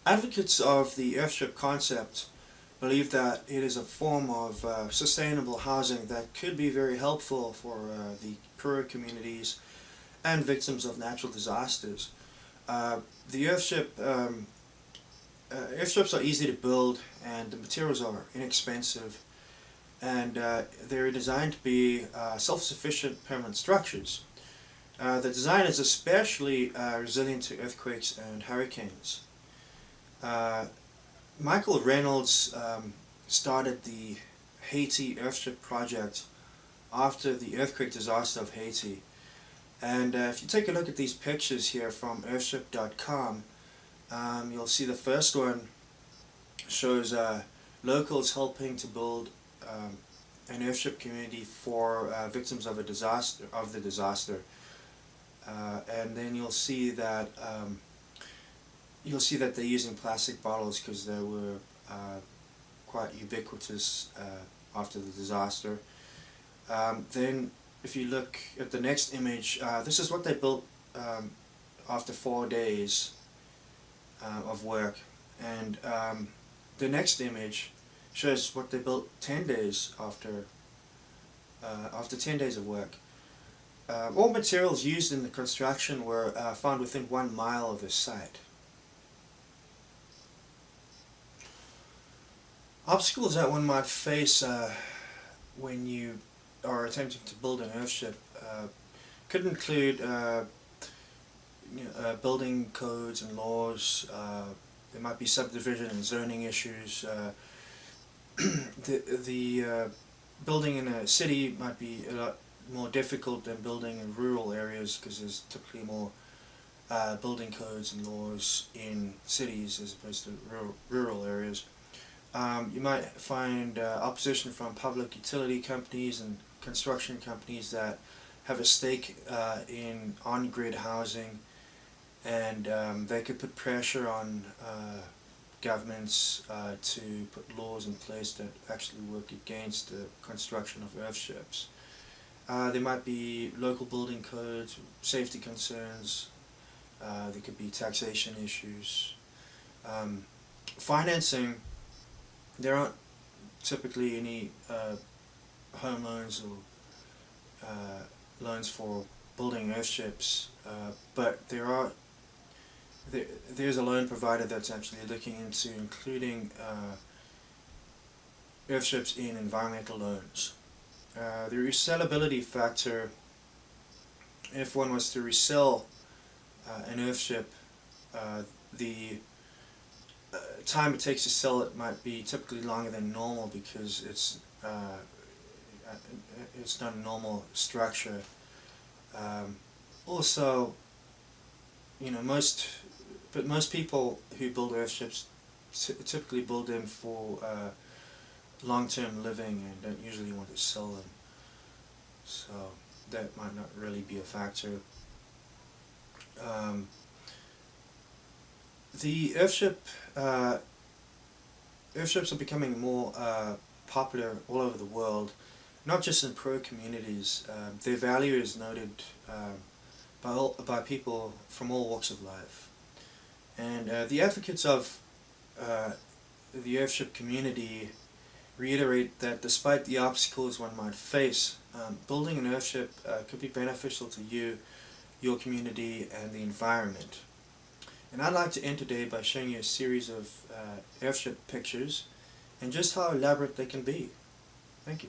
Advocates of the Earthship concept believe that it is a form of sustainable housing that could be very helpful for the poorer communities and victims of natural disasters. Uh, the Earthships are easy to build and the materials are inexpensive, and they're designed to be self-sufficient permanent structures. The design is especially resilient to earthquakes and hurricanes. Uh, Michael Reynolds started the Haiti Earthship project after the earthquake disaster of Haiti. And if you take a look at these pictures here from Earthship.com, you'll see the first one shows locals helping to build an Earthship community for victims of the disaster. And then you'll see that they're using plastic bottles because they were quite ubiquitous after the disaster. Then if you look at the next image, this is what they built after 4 days of work, and the next image shows what they built 10 days after 10 days of work. All materials used in the construction were found within 1 mile of the site. Obstacles that one might face when you are attempting to build an Earthship could include building codes and laws. There might be subdivision and zoning issues. The building in a city might be a lot more difficult than building in rural areas because there's typically more building codes and laws in cities as opposed to rural areas. You might find opposition from public utility companies and construction companies that have a stake in on-grid housing, and they could put pressure on governments to put laws in place that actually work against the construction of Earthships. There might be local building codes, safety concerns, there could be taxation issues. Financing, there aren't typically any home loans or loans for building Earthships, but there's a loan provider that's actually looking into including Earthships in environmental loans. The resellability factor, if one was to resell an Earthship, the time it takes to sell it might be typically longer than normal because it's not a normal structure. Also, most people who build Earthships typically build them for long-term living and don't usually want to sell them, so that might not really be a factor. The Earthships are becoming more popular all over the world, not just in pro communities. Their value is noted by people from all walks of life. And the advocates of the Earthship community reiterate that despite the obstacles one might face, building an Earthship could be beneficial to you, your community, and the environment. And I'd like to end today by showing you a series of Earthship pictures and just how elaborate they can be. Thank you.